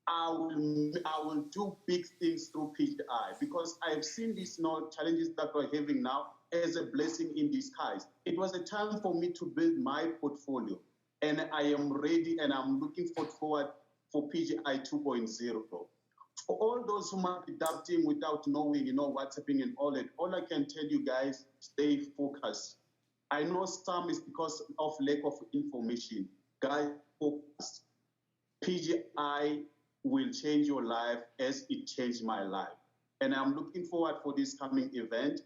S6: I will do big things through PGI because I've seen these challenges that we're having now as a blessing in disguise. It was a time for me to build my portfolio, and I am ready and I'm looking forward for PGI 2.0. For all those who might be doubting without knowing, you know, what's happening and all that, all I can tell you guys, stay focused. I know some is because of lack of information. Guys, focus. PGI will change your life as it changed my life. And I'm looking forward for this coming event.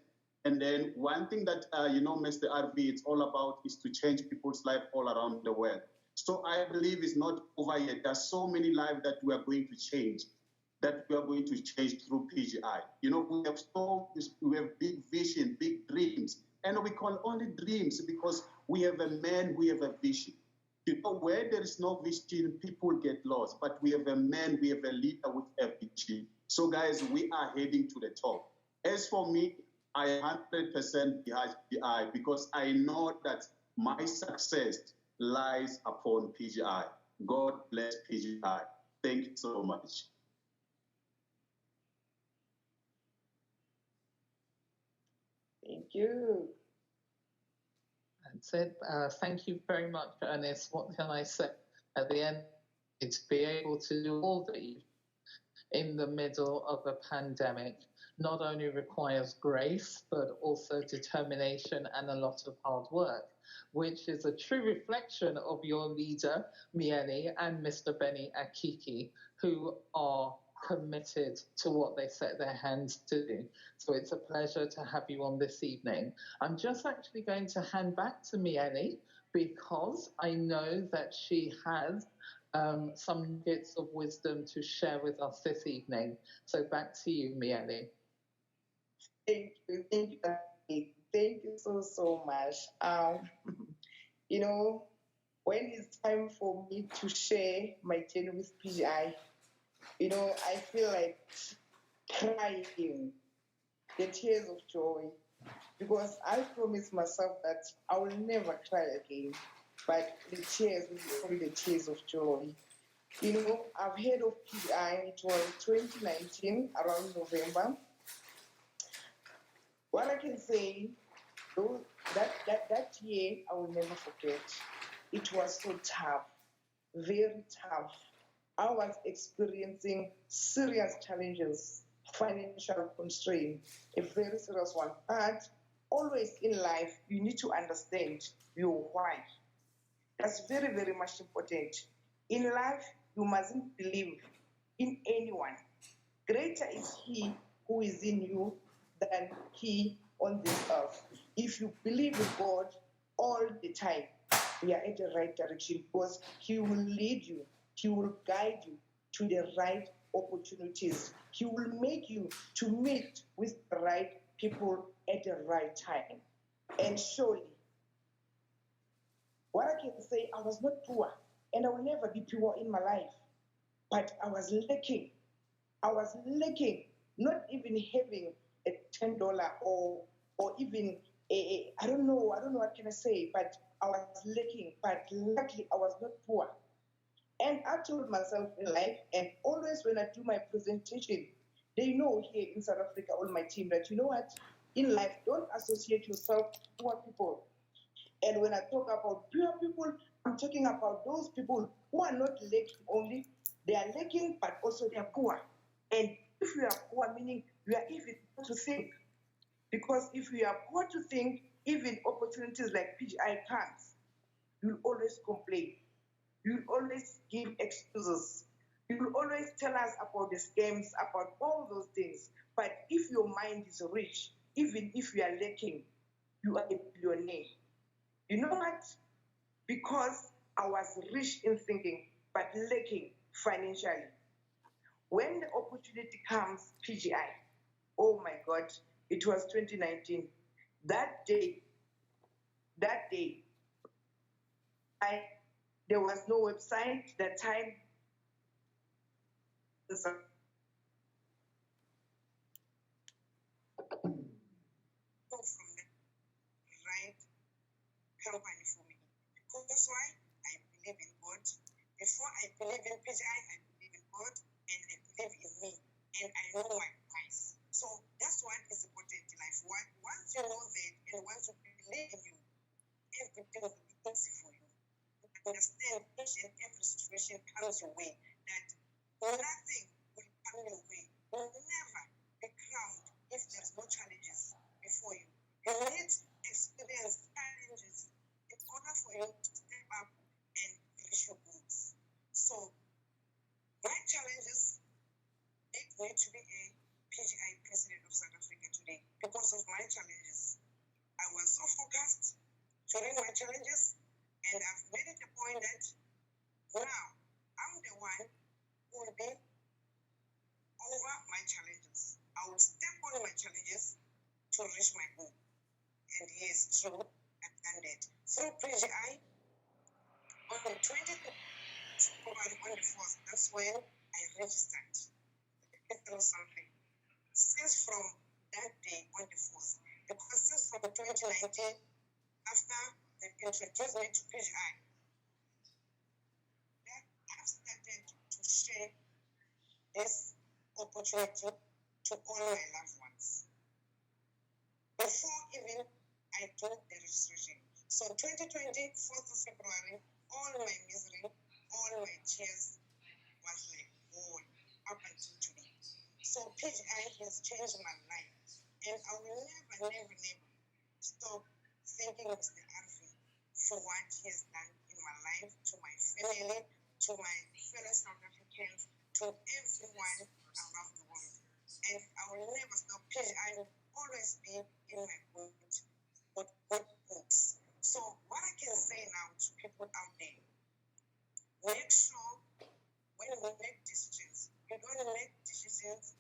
S6: And then one thing that, you know, Mr. RV, it's all about is to change people's life all around the world. So I believe it's not over yet. There's so many lives that we are going to change, that we are going to change through PGI. You know, we have big vision, big dreams. And we call only dreams because we have a man, we have a vision. You know, where there is no vision, people get lost. But we have a man, we have a leader with a vision. So, guys, we are heading to the top. As for me, I am 100% behind PGI because I know that my success lies upon PGI. God bless PGI. Thank you so much.
S5: Thank you.
S3: That's it. Thank you very much, Ernest. What can I say? At the end, to be able to do all that you in the middle of a pandemic not only requires grace, but also determination and a lot of hard work, which is a true reflection of your leader, Mieni, and Mr. Benny Akiki, who are committed to what they set their hands to do. So it's a pleasure to have you on this evening. I'm just actually going to hand back to Mieni because I know that she has some bits of wisdom to share with us this evening. So back to you, Mieni.
S5: Thank you. Thank you so much. You know, when it's time for me to share my journey with PGI, you know, I feel like crying, the tears of joy, because I promised myself that I will never cry again, but the tears will be only the tears of joy. You know, I've heard of PGI, it was 2019, around November. What I can say, though, that year I will never forget. It was so tough, very tough. I was experiencing serious challenges, financial constraint, a very serious one. But always in life, you need to understand your why. That's very, very much important. In life, you mustn't believe in anyone. Greater is he who is in you than he on this earth. If you believe in God all the time, we are in the right direction because he will lead you, he will guide you to the right opportunities. He will make you to meet with the right people at the right time. And surely, what I can say, I was not poor, and I will never be poor in my life. But I was lacking. I was lacking, not even having a $10 or even I don't know what can I say, but I was lacking, but luckily I was not poor. And I told myself in life, and always when I do my presentation, they know here in South Africa, all my team, that you know what, in life, don't associate yourself with poor people. And when I talk about poor people, I'm talking about those people who are not lacking only, they are lacking, but also they are poor. And if you are poor, meaning you are even poor to think. Because if you are poor to think, even opportunities like PGI comes, you'll always complain. You'll always give excuses. You'll always tell us about the scams, about all those things. But if your mind is rich, even if you are lacking, you are a billionaire. You know what? Because I was rich in thinking, but lacking financially. When the opportunity comes, PGI, oh my God, it was 2019. That day, I there was no website that time. From the right company for me. Because that's why I believe in God. Before I believe in PGI, I believe in God and I believe in me. And I know my price. So that's what is important in life. Once you know that and once you believe in you, everything will be easy for you. You understand each and every situation comes your way, that nothing will come your way. You will never be crowned if there's no challenges before you. You need experience challenges in order for you to step up and reach your goals. So my challenges made me to be a PGI President of South Africa today because of my challenges. I was so focused during my challenges, and I've made it a point that now I'm the one who will be over my challenges. I will step on my challenges to reach my goal. And yes, true, I've done that. Through PGI, on the 20th of February, on the 4th, that's when I registered. Through something. Since from that day on the 4th, because since from 2019, after they introduced me to PGI, that I've started to share this opportunity to all my loved ones. Before even I do the registration. So 2020, 4th of February, all my misery, all my tears was like gone up until today. So PGI has changed my life. And I will never stop thanking Mr. Arfi for what he has done in my life, to my family, to my fellow South Africans, to everyone around the world. And I will never stop. PGI will always be in my good books. So what I can say now to people out there, make sure when we make decisions, you don't make decisions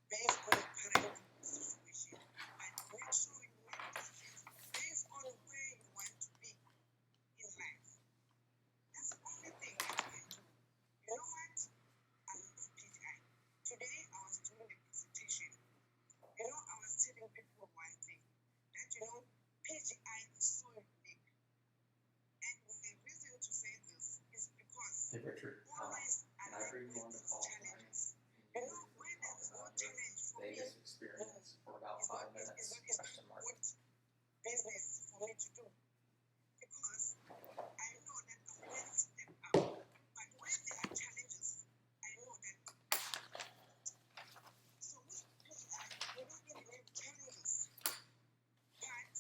S5: based on the current situation, but make sure you make decisions based on where you want to be in life. That's the only thing that you can do. You know what? I love PGI. Today I was doing a presentation. You know, I was telling people one thing, that PGI is so unique. And the reason to say this is because always I like these challenges. You know, when there is no challenge for me,
S1: experience for about 5 minutes.
S5: it's not good business for me to do. Because I know that I will never step up. But when there are challenges, I know that. So with PGI, we don't even have challenges. But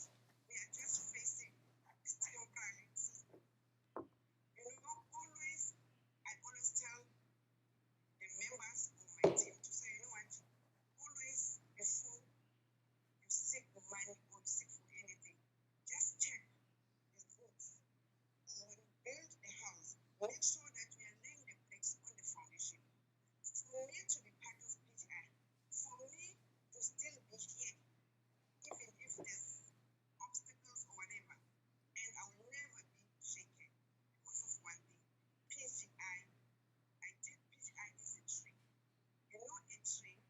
S5: we are just facing this temporary system. I always tell the members of my team to say, you know what, always before you seek money or seek for anything, just check the roots. Or when you build the house, make sure that we are laying the bricks on the foundation. For me to be part of PGI, for me to still be here, even if there's obstacles or whatever, and I will never be shaken because of one thing. PGI, I take PGI as a tree. You know a tree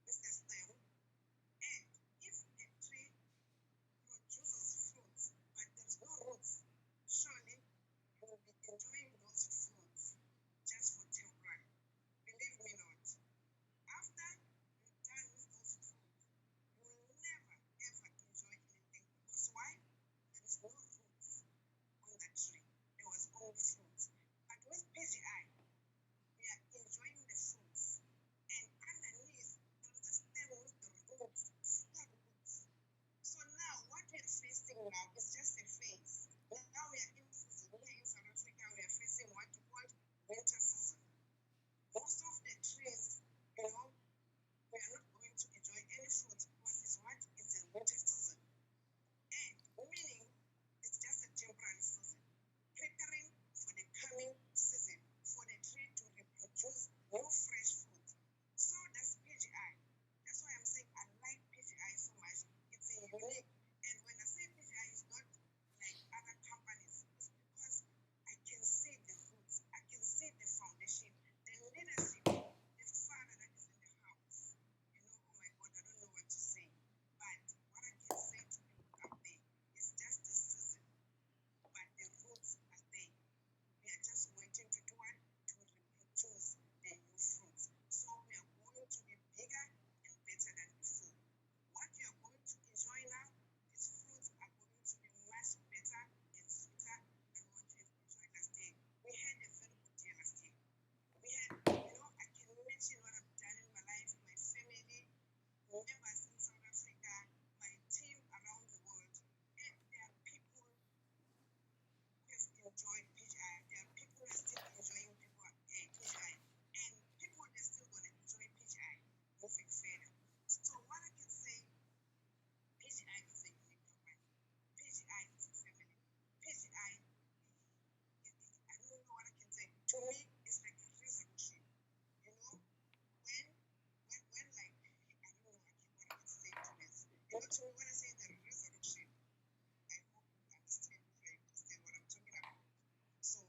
S5: with a stem, and if a tree to me, when I say the resolution, I hope you understand what I'm talking about. So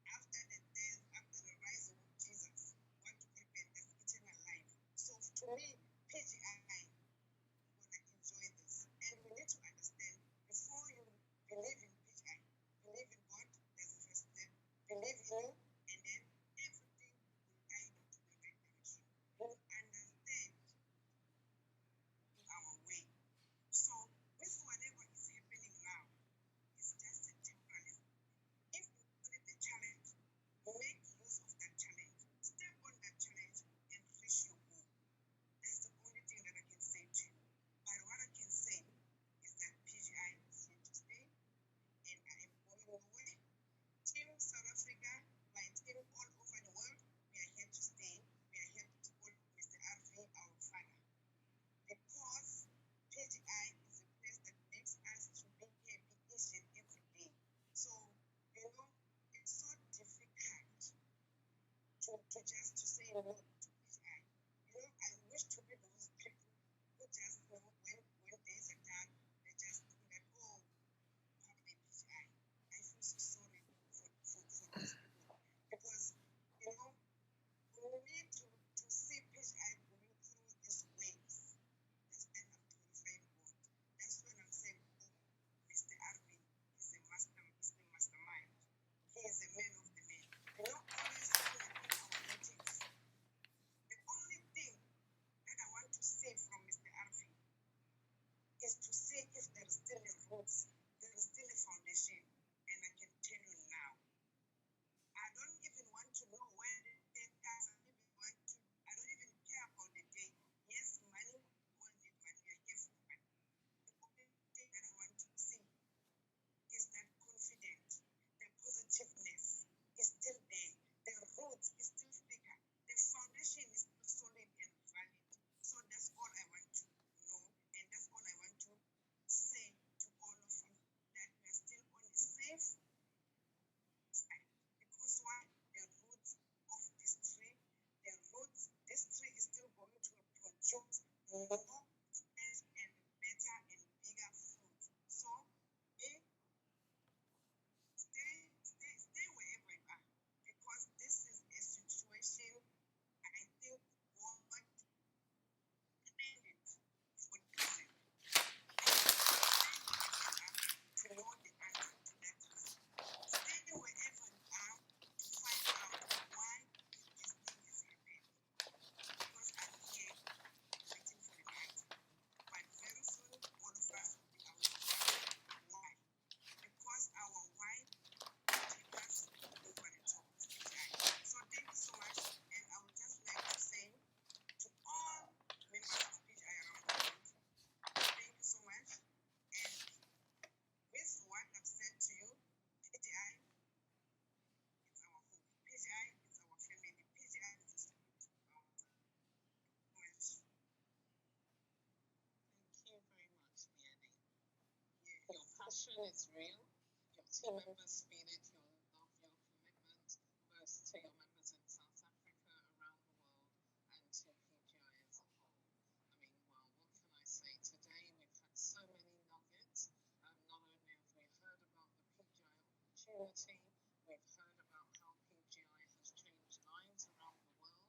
S5: after the death, after the rise of Jesus, what happened? There's eternal life. So to me, PGI, we're gonna enjoy this, and we need to understand before you believe in PGI, believe in God. That's the first step. Believe in you, and then everything will guide you to the right direction. You understand our way. So with whatever is happening now, it's just a temporary. If you believe the challenge, make use of that challenge. Step on that challenge and reach your goal. That's the only thing that I can say to you. But what I can say is that PGI is here to stay, and I am going away. Team South Africa, my team all over the world, we are here to stay. We are here to support Mr. Arfi, our father. Because PGI is a place that makes us to be happy each and every day. So, it's so difficult to just to say no to PGI. I wish to be those people who just when days are done, they just think that, oh, how they PGI. I feel so sorry for those people. Because, we need to see PGI going through these waves. That's when I'm glorifying God. That's when I'm saying, oh, Mr. Arvi is the mastermind. He is a man of the men. Always in our meetings. The only thing that I want to say from Mr. Arvi is to see if there is still a roots, there is still a foundation, and I can tell you now. I don't even want to know when the day comes. I don't even care about the day. Yes, money, all need money. I care for money. The only thing that I want to see is that confidence, the positiveness is still there. The roots is still thicker. The foundation is still solid and valid. So that's all I want to know, and that's all I want to say to all of you, that we are still on the safe side. Because why? The roots of this tree, this tree is still going to produce more fresh and better and bigger fruit. So stay wherever you are, because this is a situation I think God planned it for the reason. To know the answer to that reason. Stay wherever you are to find out why this thing has happened. Because I'm here waiting for the answer. But very soon, all of us will be aware why. Because our why take us over the top of PGI. So thank you so much, and I would just like to say to all members of PGI around the world, thank you so much. And with what I've said to you, PGI is our home. PGI is our family. PGI is the support of our much.
S3: Thank you very much, Miani. Your passion is real. Your team members feel it. Your love, your commitment, both to your members in South Africa, around the world, and to PGI as a whole. I mean, well, what can I say? Today we've had so many nuggets. Not only have we heard about the PGI opportunity, we've heard about how PGI has changed lives around the world.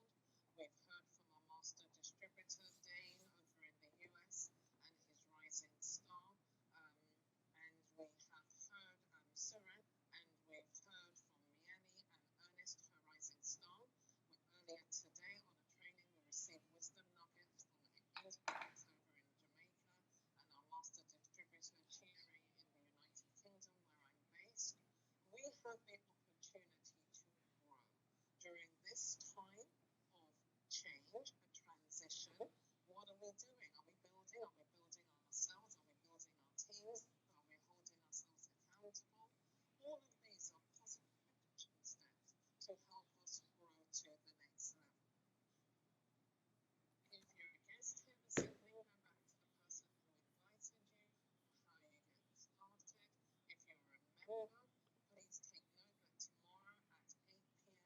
S3: We've heard from our master distributor, Dane, over in the US, and his rising star. And we have heard Surat, and we've heard from Miani and Ernest, her rising star. Earlier today on a training, we received wisdom nuggets from Internet over in Jamaica and our master distributor, Thierry, in the United Kingdom, where I'm based. We have the opportunity to grow during this time of change and transition.